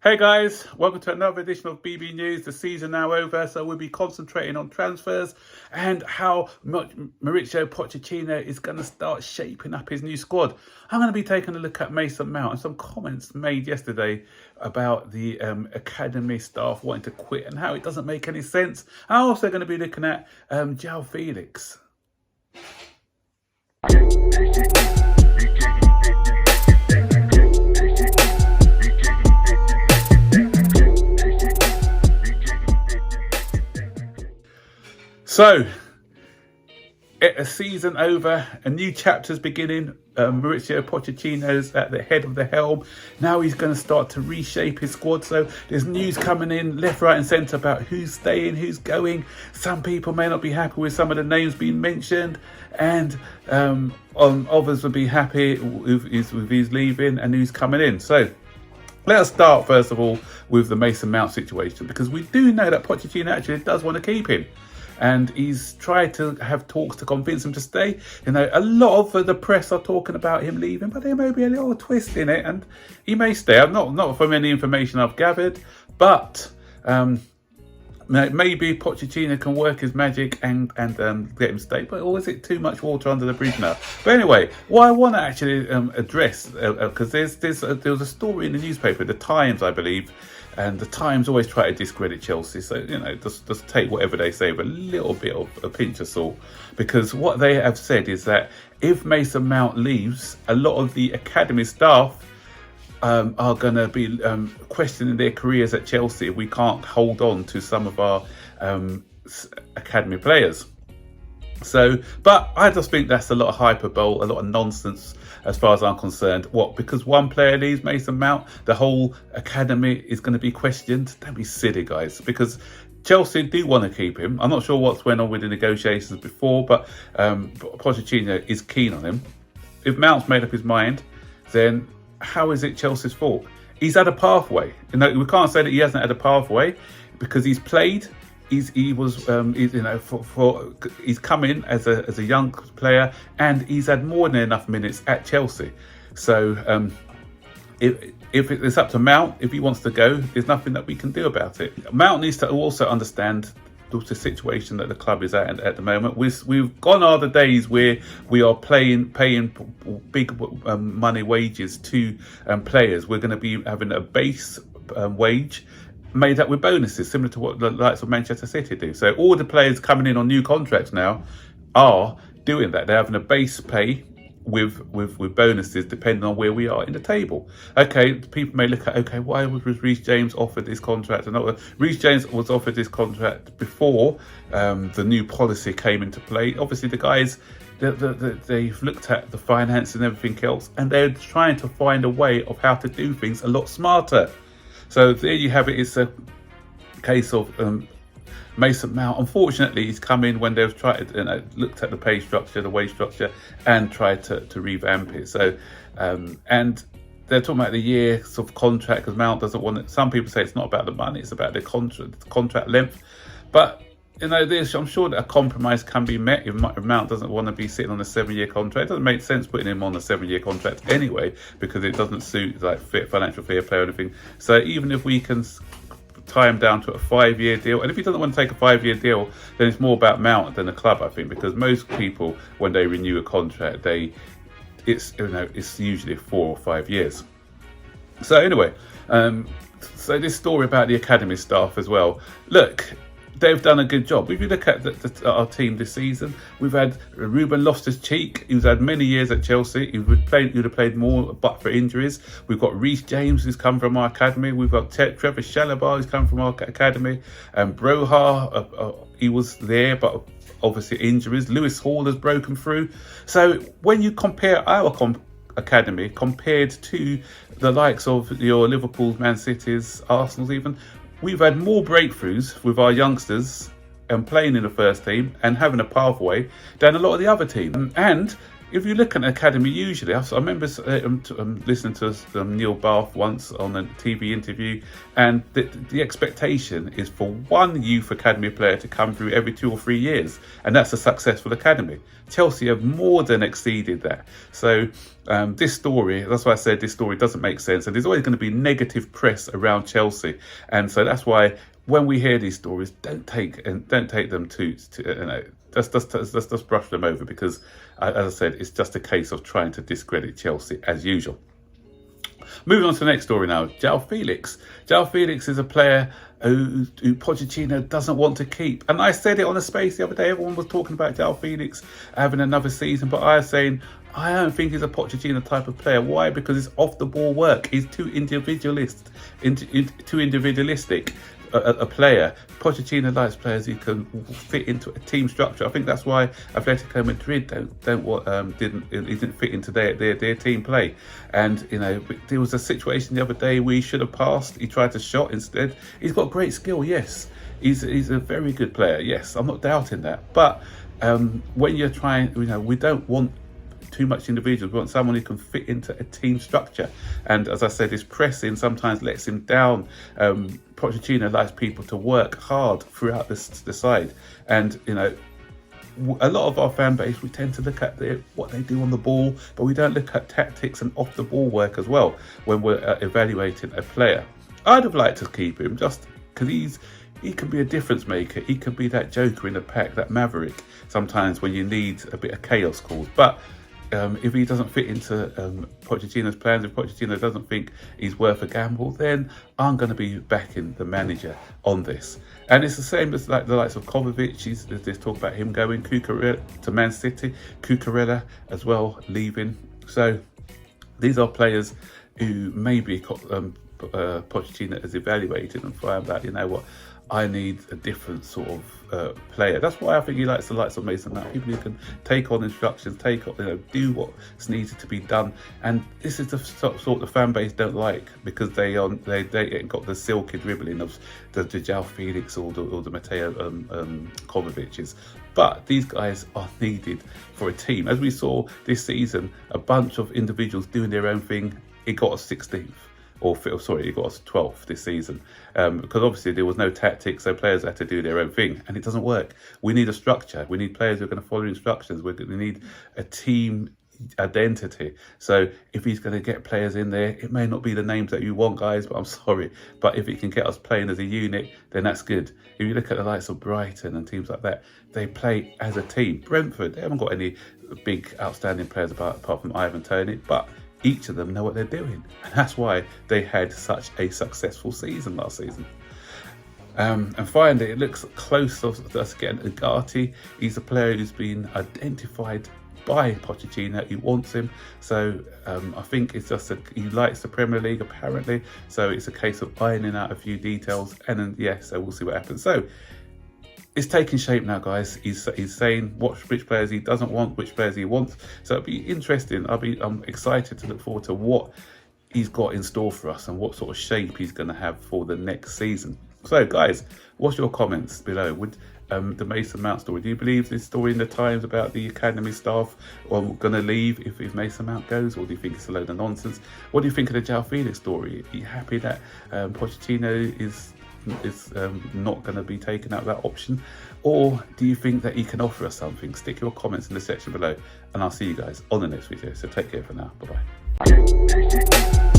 Hey guys, welcome to another edition of BB News. The season now over, so we'll be concentrating on transfers and how much Mauricio Pochettino is going to start shaping up his new squad. I'm going to be taking a look at Mason Mount and some comments made yesterday about the academy staff wanting to quit and how it doesn't make any sense. I'm also going to be looking at Joao Felix. So, a season over, a new chapter's beginning. Mauricio Pochettino's at the head of the helm. Now he's going to start to reshape his squad. So there's news coming in left, right and centre about who's staying, who's going. Some people may not be happy with some of the names being mentioned. And others will be happy with his leaving and who's coming in. So let us start, first of all, with the Mason Mount situation. Because we do know that Pochettino actually does want to keep him. And he's tried to have talks to convince him to stay. You know, a lot of the press are talking about him leaving, but there may be a little twist in it, and he may stay. I'm not from any information I've gathered, but maybe Pochettino can work his magic and get him stay. But or is it too much water under the bridge now? But anyway, what I want to actually address, because there was a story in the newspaper, the Times, I believe. And the Times always try to discredit Chelsea. So, you know, just take whatever they say with a little bit of a pinch of salt. Because what they have said is that if Mason Mount leaves, a lot of the academy staff are going to be questioning their careers at Chelsea if we can't hold on to some of our academy players. So, but I just think that's a lot of hyperbole, a lot of nonsense as far as I'm concerned. What, because one player leaves, Mason Mount, the whole academy is going to be questioned? Don't be silly, guys, because Chelsea do want to keep him. I'm not sure what's went on with the negotiations before, but Pochettino is keen on him. If Mount's made up his mind, then how is it Chelsea's fault? He's had a pathway. You know, we can't say that he hasn't had a pathway because he's played. He's come in as a young player and he's had more than enough minutes at Chelsea. So if it's up to Mount, if he wants to go, there's nothing that we can do about it. Mount needs to also understand the situation that the club is at the moment. We've gone are the days where we are paying big money wages to players. We're going to be having a base wage made up with bonuses, similar to what the likes of Manchester City do. So all the players coming in on new contracts now are doing that. They're having a base pay with bonuses depending on where we are in the table. Okay, people may look at, okay, why was Reece James offered this contract? And Reece James was offered this contract before the new policy came into play. Obviously, the guys, they've looked at the finance and everything else, and they're trying to find a way of how to do things a lot smarter. So there you have it. It's a case of Mason Mount. Unfortunately, he's come in when they've tried, looked at the pay structure, the wage structure, and tried to revamp it. So, and they're talking about the years of contract because Mount doesn't want it. Some people say it's not about the money; it's about the contract length. But you know, I'm sure that a compromise can be met if Mount doesn't want to be sitting on a 7-year contract. It doesn't make sense putting him on a 7-year contract anyway, because it doesn't suit like financial fair play or anything. So even if we can tie him down to a 5-year deal, and if he doesn't want to take a 5-year deal, then it's more about Mount than the club, I think, because most people, when they renew a contract, it's usually 4 or 5 years. So anyway, so this story about the academy staff as well. Look, they've done a good job. If you look at our team this season, we've had Ruben Loftus-Cheek, who's had many years at Chelsea. He would have played more, but for injuries. We've got Reece James, who's come from our academy. We've got Trevor Chalobah, who's come from our academy. And Broha, he was there, but obviously injuries. Lewis Hall has broken through. So when you compare our academy compared to the likes of your Liverpool's, Man City's, Arsenal's even, we've had more breakthroughs with our youngsters and playing in the first team and having a pathway than a lot of the other teams. And if you look at an academy, usually, I remember listening to Neil Bath once on a TV interview, and the expectation is for one youth academy player to come through every 2 or 3 years, and that's a successful academy. Chelsea have more than exceeded that. So this story, that's why I said this story doesn't make sense, and there's always going to be negative press around Chelsea, and so that's why when we hear these stories, don't take them to just brush them over, because as I said, it's just a case of trying to discredit Chelsea as usual. Moving on to the next story now, Joao Felix. Joao Felix is a player who Pochettino doesn't want to keep. And I said it on the space the other day, everyone was talking about Joao Felix having another season, but I was saying, I don't think he's a Pochettino type of player. Why? Because it's off the ball work. He's too individualistic. A player. Pochettino likes players who can fit into a team structure. I think that's why Atletico Madrid didn't fit into their team play. And there was a situation the other day where he should have passed. He tried to shot instead. He's got great skill, yes. He's a very good player, yes. I'm not doubting that. But when you're trying, we don't want too much individuals. We want someone who can fit into a team structure. And as I said, his pressing sometimes lets him down. Pochettino likes people to work hard throughout the side. And, a lot of our fan base, we tend to look at what they do on the ball, but we don't look at tactics and off the ball work as well when we're evaluating a player. I'd have liked to keep him just because he can be a difference maker. He can be that joker in the pack, that maverick sometimes when you need a bit of chaos caused. But if he doesn't fit into Pochettino's plans, if Pochettino doesn't think he's worth a gamble, then I'm going to be backing the manager on this. And it's the same as like the likes of Kovacic. There's talk about him going to Man City, Cucurella as well leaving. So these are players who maybe Pochettino has evaluated and found out, what, I need a different sort of player. That's why I think he likes the likes of Mason Mount. People who can take on instructions, do what's needed to be done. And this is the sort the fan base don't like, because they ain't got the silky dribbling of the Joao Felix or the Mateo Kovacic's. But these guys are needed for a team. As we saw this season, a bunch of individuals doing their own thing. It got us 16th. It got us 12th this season, because obviously there was no tactics, so players had to do their own thing, and it doesn't work. We need a structure. We need players who are going to follow instructions. We need a team identity. So if he's going to get players in there, it may not be the names that you want, guys, but I'm sorry. But if it can get us playing as a unit, then that's good. If you look at the likes of Brighton and teams like that, they play as a team. Brentford, they haven't got any big outstanding players apart from Ivan Toney, but each of them know what they're doing, and that's why they had such a successful season last season. And finally, it looks close to us getting Ugarte. He's a player who's been identified by Pochettino. He wants him, so I think it's just he likes the Premier League apparently. So it's a case of ironing out a few details, and then so we'll see what happens. So it's taking shape now, guys. He's saying which players he doesn't want, which players he wants. So it'll be interesting. I'm excited to look forward to what he's got in store for us and what sort of shape he's going to have for the next season. So, guys, what's your comments below? Would the Mason Mount story, do you believe this story in the Times about the academy staff are going to leave if Mason Mount goes, or do you think it's a load of nonsense? What do you think of the Joao Felix story? Are you happy that Pochettino is not going to be taken out of that option, or do you think that he can offer us something? Stick your comments in the section below, and I'll see you guys on the next video. So take care for now. Bye bye.